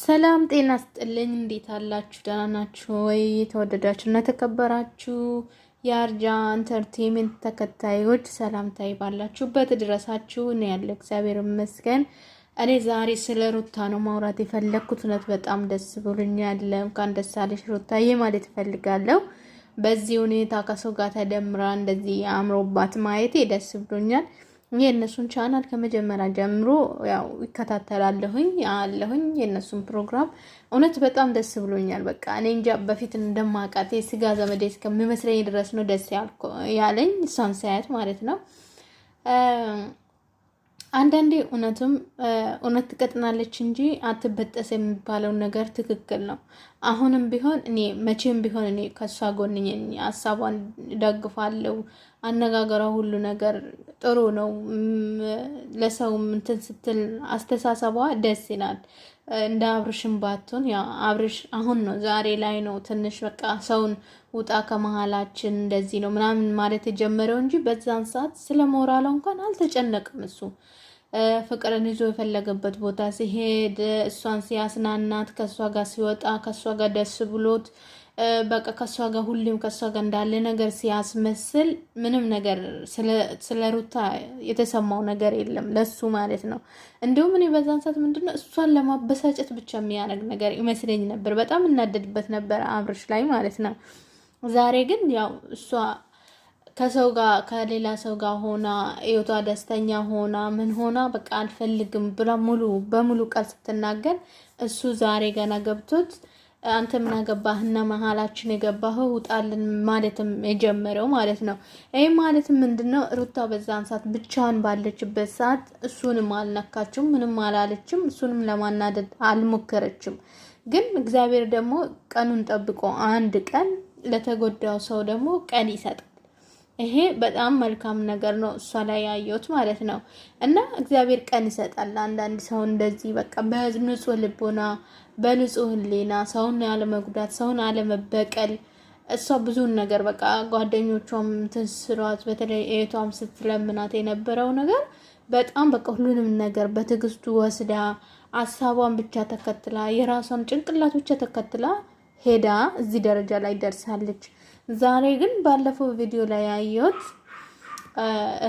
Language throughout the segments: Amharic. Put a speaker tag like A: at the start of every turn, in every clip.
A: ሰላም ጤና ስጥልኝ። እንዴት አላችሁ? ደህና ናችሁ ወይ? ተወደዳችሁና ተከበራችሁ የአርጃ ኢንተርቴይንመንት ተከታዮች ሰላምታዬ ባላችሁበት ድረሳችሁ። እኔ ያለ እግዚአብሔር ይመስገን። እኔ ዛሬ ስለ ሩታ ነው ማውራት የፈለኩት። እውነት በጣም ደስ ብሎኛል። እንኳን ደስ አለሽ ሩታዬ ማለት እፈልጋለሁ። በዚህ ሁኔታ ከሰው ጋር ተደምራ እንደዚህ አምሮባት ማየቴ ደስ ብሎኛል። የእነሱን ቻናል ከመጀመሪያ ጀምሮ ያው ይከታተላለሁኝ አለሁኝ የእነሱን ፕሮግራም እውነት በጣም ደስ ብሎኛል። በቃ እኔ እንጃ በፊት እንደማቃቴ ስጋ ዘመዴ እስከሚመስለኝ ድረስ ነው ደስ ያለኝ እሷን ሳያት ማለት ነው። አንዳንዴ እውነት ትቀጥናለች እንጂ አትበጠስ የሚባለው ነገር ትክክል ነው። አሁንም ቢሆን እኔ መቼም ቢሆን እኔ ከሷ ጎን ነኝ። ሀሳቧን ደግፋለሁ። አነጋገሯ ሁሉ ነገር ጥሩ ነው። ለሰው እንትን ስትል አስተሳሰቧ ደስ ይላል። እንደ አብርሽም ባትሆን ያ አብርሽ አሁን ነው ዛሬ ላይ ነው ትንሽ በቃ ሰውን ውጣ ከመሃላችን እንደዚህ ነው ምናምን ማለት የጀመረው እንጂ በዛን ሰዓት ስለ ሞራሏ እንኳን አልተጨነቅም እሱ። ፍቅርን ይዞ የፈለገበት ቦታ ሲሄድ እሷን ሲያስናናት ከሷ ጋር ሲወጣ ከሷ ጋር ደስ ብሎት በቃ ከሷ ጋር ሁሌም ከሷ ጋር እንዳለ ነገር ሲያስመስል ምንም ነገር ስለ ሩታ የተሰማው ነገር የለም ለሱ ማለት ነው። እንደውም እኔ በዛን ሰዓት ምንድነው እሷን ለማበሳጨት ብቻ የሚያደርግ ነገር ይመስለኝ ነበር። በጣም እናደድበት ነበር አብርሽ ላይ ማለት ነው። ዛሬ ግን ያው እሷ ከሰው ጋር ከሌላ ሰው ጋር ሆና ህይወቷ ደስተኛ ሆና ምን ሆና በቃ አልፈልግም ብላ በሙሉ ቃል ስትናገር እሱ ዛሬ ገና ገብቶት አንተ ምን አገባህና መሃላችን የገባኸው ውጣልን ማለትም የጀመረው ማለት ነው። ይሄ ማለት ምንድነው? ሩታ በዛን ሰዓት ብቻዋን ባለችበት ሰዓት እሱንም አልነካችም፣ ምንም አላለችም፣ እሱንም ለማናደድ አልሞከረችም። ግን እግዚአብሔር ደግሞ ቀኑን ጠብቆ አንድ ቀን ለተጎዳው ሰው ደግሞ ቀን ይሰጣል። ይሄ በጣም መልካም ነገር ነው እሷ ላይ ያየሁት ማለት ነው። እና እግዚአብሔር ቀን ይሰጣል አንዳንድ ሰው እንደዚህ በቃ በንጹህ ልቦና በንጹህ ህሊና ሰውን ያለመጉዳት ሰውን አለመበቀል እሷ ብዙን ነገር በቃ ጓደኞቿም ትስሯት በተለይ እህቷም ስትለምናት የነበረው ነገር በጣም በቃ ሁሉንም ነገር በትዕግስቱ ወስዳ ሀሳቧን ብቻ ተከትላ የራሷን ጭንቅላት ብቻ ተከትላ ሄዳ እዚህ ደረጃ ላይ ደርሳለች። ዛሬ ግን ባለፈው ቪዲዮ ላይ ያየሁት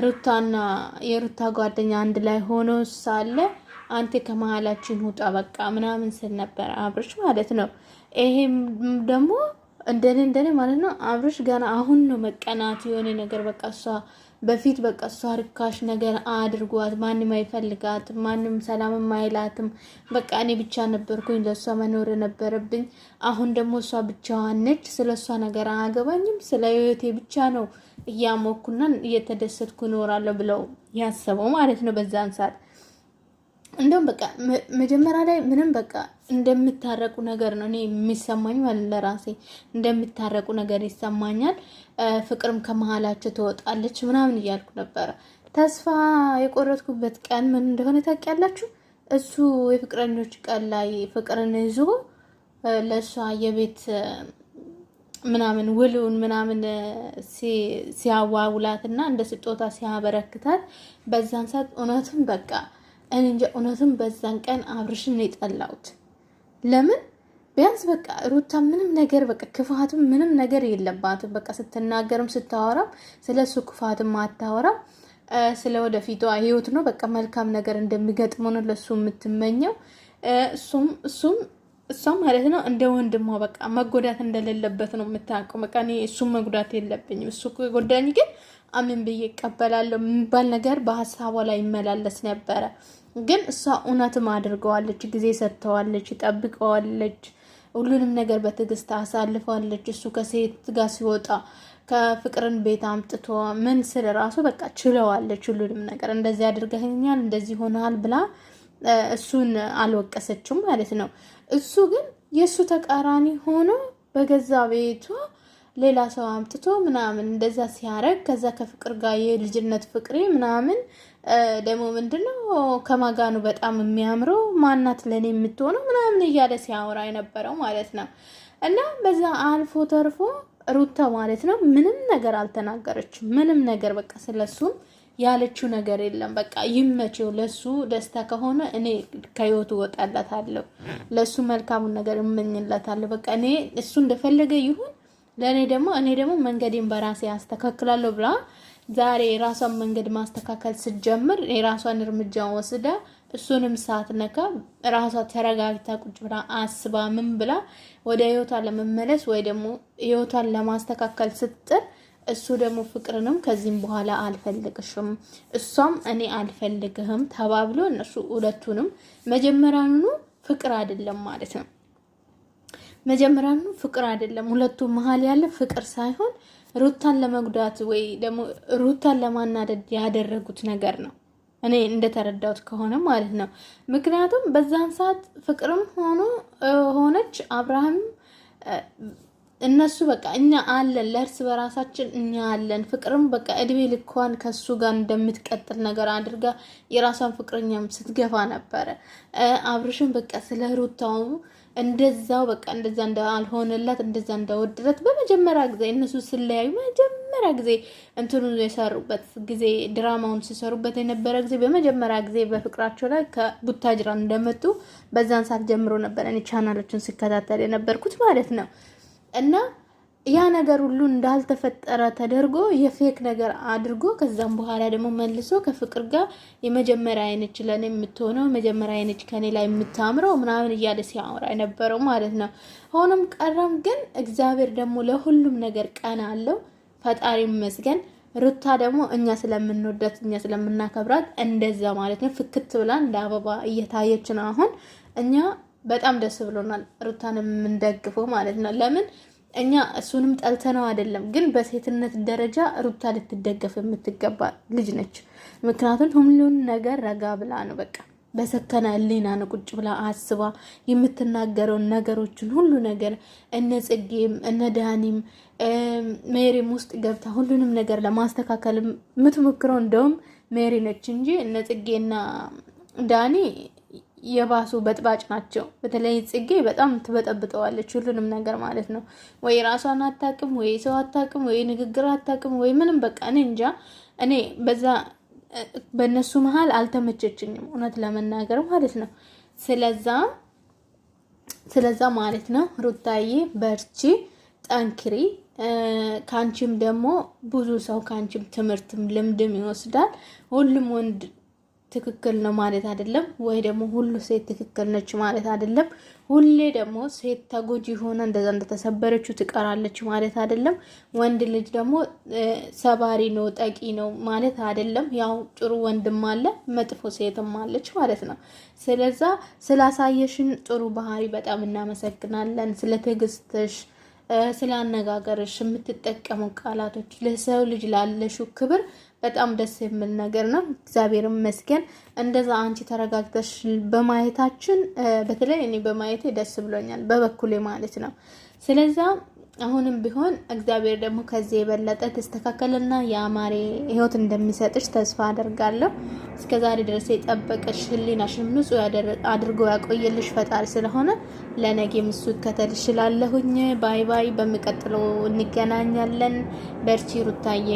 A: ሩታና የሩታ ጓደኛ አንድ ላይ ሆኖ ሳለ አንተ ከመሃላችን ውጣ በቃ ምናምን ስል ነበር አብርሽ ማለት ነው። ይሄም ደግሞ እንደኔ ማለት ነው አብርሽ ገና አሁን ነው መቀናት የሆነ ነገር በቃ እሷ በፊት በቃ እሷ ርካሽ ነገር አድርጓት ማንም አይፈልጋት ማንም ሰላም አይላትም። በቃ እኔ ብቻ ነበርኩኝ ለሷ መኖር ነበረብኝ። አሁን ደግሞ እሷ ብቻዋን ነች። ስለሷ ነገር አያገባኝም። ስለ ህይወቴ ብቻ ነው እያሞኩና እየተደሰትኩ እኖራለሁ ብለው ያሰበው ማለት ነው በዛን ሰዓት። እንደውም በቃ መጀመሪያ ላይ ምንም በቃ እንደምታረቁ ነገር ነው እኔ የሚሰማኝ ማለት ለራሴ እንደምታረቁ ነገር ይሰማኛል። ፍቅርም ከመሃላቸው ትወጣለች ምናምን እያልኩ ነበረ። ተስፋ የቆረጥኩበት ቀን ምን እንደሆነ ታውቂያላችሁ? እሱ የፍቅረኞች ቀን ላይ ፍቅርን ይዞ ለሷ የቤት ምናምን ውሉን ምናምን ሲያዋውላትና እንደ ስጦታ ሲያበረክታት በዛን ሰዓት እውነትም በቃ እንጃ እውነትም በዛን ቀን አብርሽን የጠላሁት ለምን ቢያንስ በቃ ሩታ ምንም ነገር በቃ ክፋትም ምንም ነገር የለባትም። በቃ ስትናገርም ስታወራም ስለሱ ክፋትም አታወራም። ስለ ወደፊቷ ህይወት ነው በቃ መልካም ነገር እንደሚገጥመው ነው ለሱ የምትመኘው። እሷም ማለት ነው እንደ ወንድሟ በቃ መጎዳት እንደሌለበት ነው የምታውቀው። በቃ እኔ እሱም መጉዳት የለብኝም እሱ ጎዳኝ ግን አምን ብዬ እቀበላለሁ የሚባል ነገር በሀሳቧ ላይ ይመላለስ ነበረ። ግን እሷ እውነትም አድርገዋለች፣ ጊዜ ሰጥተዋለች፣ ጠብቀዋለች፣ ሁሉንም ነገር በትዕግስት አሳልፈዋለች። እሱ ከሴት ጋር ሲወጣ ከፍቅርን ቤት አምጥቶ ምን ስለ ራሱ በቃ ችለዋለች ሁሉንም ነገር። እንደዚህ አድርገኛል እንደዚህ ሆናል ብላ እሱን አልወቀሰችም ማለት ነው። እሱ ግን የእሱ ተቃራኒ ሆኖ በገዛ ቤቷ ሌላ ሰው አምጥቶ ምናምን እንደዛ ሲያረግ ከዛ ከፍቅር ጋር የልጅነት ፍቅሬ ምናምን ደግሞ ምንድነው ከማጋኑ በጣም የሚያምረው ማናት ለኔ የምትሆነው ምናምን እያለ ሲያወራ የነበረው ማለት ነው። እና በዛ አልፎ ተርፎ ሩታ ማለት ነው ምንም ነገር አልተናገረችም። ምንም ነገር በቃ ስለሱም ያለችው ነገር የለም። በቃ ይመቸው፣ ለሱ ደስታ ከሆነ እኔ ከህይወቱ ወጣላታለሁ፣ ለሱ መልካሙን ነገር እመኝላታለሁ። በቃ እኔ እሱ እንደፈለገ ይሁን፣ ለኔ ደግሞ እኔ ደግሞ መንገዴን በራሴ አስተካክላለሁ ብላ ዛሬ የራሷን መንገድ ማስተካከል ስትጀምር የራሷን እርምጃ ወስዳ እሱንም ሳትነካ ራሷ ተረጋግታ ቁጭ ብላ አስባ ምን ብላ ወደ ህይወቷ ለመመለስ ወይ ደግሞ ህይወቷን ለማስተካከል ስትጥር እሱ ደግሞ ፍቅርንም ከዚህም በኋላ አልፈልግሽም እሷም እኔ አልፈልግህም ተባብሎ እነሱ ሁለቱንም መጀመሪያውኑ ፍቅር አይደለም ማለት ነው። መጀመሪያውኑ ፍቅር አይደለም፣ ሁለቱም መሀል ያለ ፍቅር ሳይሆን ሩታን ለመጉዳት ወይ ደግሞ ሩታን ለማናደድ ያደረጉት ነገር ነው፣ እኔ እንደተረዳሁት ከሆነ ማለት ነው። ምክንያቱም በዛን ሰዓት ፍቅርም ሆነች አብርሃም እነሱ በቃ እኛ አለን ለእርስ በራሳችን እኛ አለን። ፍቅርም በቃ እድሜ ልኳን ከሱ ጋር እንደምትቀጥል ነገር አድርጋ የራሷን ፍቅረኛም ስትገፋ ነበረ። አብርሽም በቃ ስለ ሩታው እንደዛው በቃ እንደዛ እንዳልሆነላት እንደዛ እንደወደደት በመጀመሪያ ጊዜ እነሱ ስለያዩ መጀመሪያ ጊዜ እንትኑን የሰሩበት ጊዜ ድራማውን ሲሰሩበት የነበረ ጊዜ በመጀመሪያ ጊዜ በፍቅራቸው ላይ ከቡታጅራ እንደመጡ በዛን ሰዓት ጀምሮ ነበር እኔ ቻናሎችን ሲከታተል የነበርኩት ማለት ነው። እና ያ ነገር ሁሉ እንዳልተፈጠረ ተደርጎ የፌክ ነገር አድርጎ ከዛም በኋላ ደግሞ መልሶ ከፍቅር ጋር የመጀመሪያ አይነች ለኔ የምትሆነው መጀመሪያ አይነች ከኔ ላይ የምታምረው ምናምን እያለ ሲያወራ የነበረው ማለት ነው። ሆኖም ቀረም ግን እግዚአብሔር ደግሞ ለሁሉም ነገር ቀን አለው። ፈጣሪ ይመስገን። ሩታ ደግሞ እኛ ስለምንወዳት እኛ ስለምናከብራት እንደዛ ማለት ነው ፍክት ብላ እንደ አበባ እየታየች ነው። አሁን እኛ በጣም ደስ ብሎናል ሩታን የምንደግፈው ማለት ነው። ለምን እኛ እሱንም ጠልተነው አይደለም፣ ግን በሴትነት ደረጃ ሩታ ልትደገፍ የምትገባ ልጅ ነች። ምክንያቱም ሁሉን ነገር ረጋ ብላ ነው በቃ በሰከነ ህሊና ነው ቁጭ ብላ አስባ የምትናገረውን ነገሮችን ሁሉ ነገር እነ ጽጌም እነ ዳኒም ሜሪም ውስጥ ገብታ ሁሉንም ነገር ለማስተካከል የምትሞክረው እንደውም ሜሪ ነች እንጂ እነ ጽጌና ዳኒ የባሱ በጥባጭ ናቸው። በተለይ ጽጌ በጣም ትበጠብጠዋለች ሁሉንም ነገር ማለት ነው። ወይ ራሷን አታውቅም፣ ወይ ሰው አታውቅም፣ ወይ ንግግር አታውቅም፣ ወይ ምንም በቃ እኔ እንጃ። እኔ በእነሱ መሀል አልተመቸችኝም እውነት ለመናገር ማለት ነው። ስለዛ ማለት ነው ሩታዬ በርቺ፣ ጠንክሪ። ካንቺም ደግሞ ብዙ ሰው ካንቺም ትምህርትም ልምድም ይወስዳል። ሁሉም ወንድ ትክክል ነው ማለት አይደለም፣ ወይ ደግሞ ሁሉ ሴት ትክክል ነች ማለት አይደለም። ሁሌ ደግሞ ሴት ተጎጂ ሆነ እንደዛ እንደተሰበረችው ትቀራለች ማለት አይደለም። ወንድ ልጅ ደግሞ ሰባሪ ነው ጠቂ ነው ማለት አይደለም። ያው ጥሩ ወንድም አለ፣ መጥፎ ሴትም አለች ማለት ነው። ስለዛ ስላሳየሽን ጥሩ ባህሪ በጣም እናመሰግናለን። ስለ ትዕግስትሽ፣ ስለ አነጋገርሽ፣ የምትጠቀመው ቃላቶች ለሰው ልጅ ላለሽው ክብር በጣም ደስ የሚል ነገር ነው። እግዚአብሔር ይመስገን። እንደዛ አንቺ ተረጋግተሽ በማየታችን በተለይ እኔ በማየቴ ደስ ብሎኛል በበኩሌ ማለት ነው። ስለዛ አሁንም ቢሆን እግዚአብሔር ደግሞ ከዚህ የበለጠ ተስተካከለና ያማረ ህይወት እንደሚሰጥሽ ተስፋ አደርጋለሁ። እስከዛሬ ድረስ የጠበቀሽ ህሊናሽን ንጹህ አድርጎ ያቆየልሽ ፈጣሪ ስለሆነ ለነገም እሱ ይከተልሽ እላለሁኝ። ባይ ባይ። በሚቀጥለው እንገናኛለን። በርቺ ሩታዬ።